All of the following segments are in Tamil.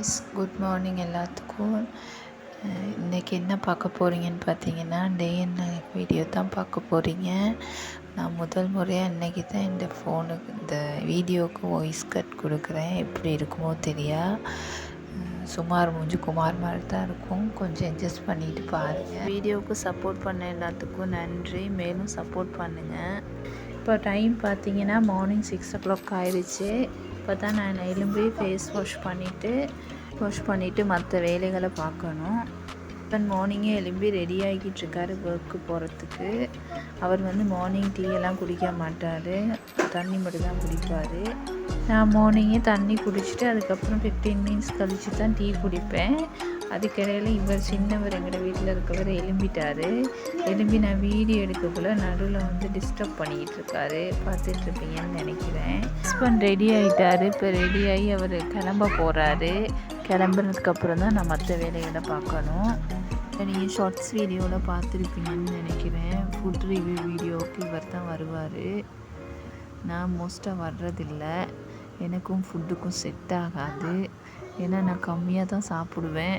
ஃப்ரெண்ட்ஸ், குட் மார்னிங் எல்லாத்துக்கும். இன்றைக்கி என்ன பார்க்க போகிறீங்கன்னு பார்த்தீங்கன்னா, டே அண்ட் நைட் வீடியோ தான் பார்க்க போகிறீங்க. நான் முதல் முறையாக இன்றைக்கி தான் இந்த வீடியோவுக்கு வாய்ஸ் கட் கொடுக்குறேன். எப்படி இருக்குமோ தெரியா. சுமார் மூஞ்சி குமார் மாதிரி தான் இருக்கும். கொஞ்சம் அட்ஜஸ்ட் பண்ணிட்டு பாருங்கள். வீடியோவுக்கு சப்போர்ட் பண்ண எல்லாத்துக்கும் நன்றி. மேலும் சப்போர்ட் பண்ணுங்கள். இப்போ டைம் பார்த்தீங்கன்னா மார்னிங் 6 o'clock ஆயிடுச்சு. இப்போ தான் நான் எழும்பி ஃபேஸ் வாஷ் பண்ணிவிட்டு மற்ற வேலைகளை பார்க்கணும். மார்னிங்கே எழும்பி ரெடி ஆகிக்கிட்டு இருக்காரு ஒர்க்கு போகிறதுக்கு. அவர் மார்னிங் டீ எல்லாம் குடிக்க மாட்டார், தண்ணி மட்டும் தான் குடிப்பார். நான் மார்னிங்கே தண்ணி குடிச்சிட்டு அதுக்கப்புறம் 15 minutes கழித்து தான் டீ குடிப்பேன். அதுக்கிடையில் இவர் சின்னவர் எங்களோட வீட்டில் இருக்கவர் எழும்பி நான் வீடியோ எடுக்கக்குள்ள நடுவில் டிஸ்டர்ப் பண்ணிக்கிட்டு இருக்காரு. பார்த்துட்ருப்பீங்கன்னு நினைக்கிறேன். ஹஸ்பண்ட் ரெடி ஆகிட்டார். இப்போ ரெடி ஆகி அவர் கிளம்ப போகிறாரு. கிளம்புனதுக்கப்புறம் தான் நான் மற்ற வேலைகளை பார்க்கணும். நீங்கள் ஷார்ட்ஸ் வீடியோவில் பார்த்துருப்பீங்கன்னு நினைக்கிறேன். ஃபுட் ரிவ்யூ வீடியோவுக்கு இவர் தான் வருவார். நான் மோஸ்ட்டாக வர்றதில்லை. எனக்கும் ஃபுட்டுக்கும் செட் ஆகாது. ஏன்னா நான் கம்மியாக தான் சாப்பிடுவேன்.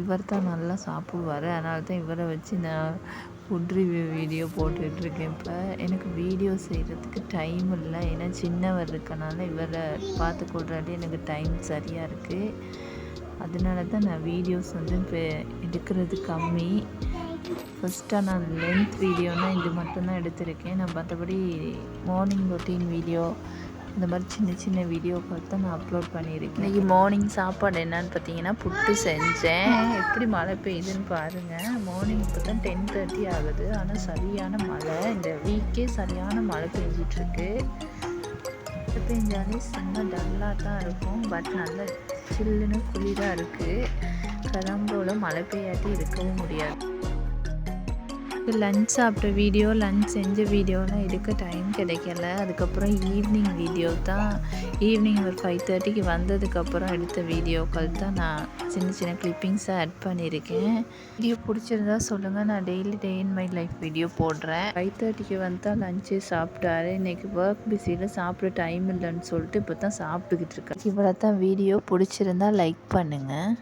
இவர் தான் நல்லா சாப்பிடுவார். அதனால தான் இவரை வச்சு நான் ஃபுட் ரிவ்யூ வீடியோ போட்டுட்ருக்கேன். இப்போ எனக்கு வீடியோ செய்கிறதுக்கு டைம் இல்லை. ஏன்னா சின்னவர் இருக்கனால இவரை பார்த்து கொள்றாலே எனக்கு டைம் சரியாக இருக்குது. அதனால தான் நான் வீடியோஸ் இப்போ எடுக்கிறது கம்மி. ஃபஸ்ட்டாக நான் லென்த் வீடியோனால் இது மட்டும்தான் எடுத்திருக்கேன். நான் மற்றபடி மார்னிங் ரொட்டீன் வீடியோ இந்த மாதிரி சின்ன சின்ன வீடியோக்கள் தான் நான் அப்லோட் பண்ணியிருக்கேன். இன்றைக்கி மார்னிங் சாப்பாடு என்னன்னு பார்த்தீங்கன்னா புட்டு செஞ்சேன். எப்படி மழை பெய்யுதுன்னு பாருங்கள். மார்னிங் இப்போ தான் 10:30 ஆகுது. ஆனால் சரியான மழை. இந்த வீக்கே சரியான மழை பெஞ்சிட்ருக்கு. மழை பெஞ்சாலே செம்ம டல்லாக தான் இருக்கும். பட் நல்ல சில்லுன்னு குளிராக இருக்குது. கிளம்போல மழை பெய்யாட்டி இருக்கவும் முடியாது. லன்ச் சாப்பிட்ட வீடியோ, லன்ச் செஞ்ச வீடியோலாம் எடுக்க டைம் கிடைக்கல. அதுக்கப்புறம் ஈவினிங் ஒரு 5:30க்கு வந்ததுக்கப்புறம் எடுத்த வீடியோக்கள் தான் நான் சின்ன சின்ன கிளிப்பிங்ஸாக ஆட் பண்ணியிருக்கேன். வீடியோ பிடிச்சிருந்தா சொல்லுங்கள். நான் daily day in my life video போடுறேன். 5:30க்கு வந்தால் லஞ்சே சாப்பிட்டாரு. இன்றைக்கி ஒர்க் பிஸியில் சாப்பிட டைம் இல்லைன்னு சொல்லிட்டு இப்போ தான் சாப்பிட்டுக்கிட்டு இருக்கேன். இவ்வளோ தான் வீடியோ. பிடிச்சிருந்தா லைக் பண்ணுங்கள்.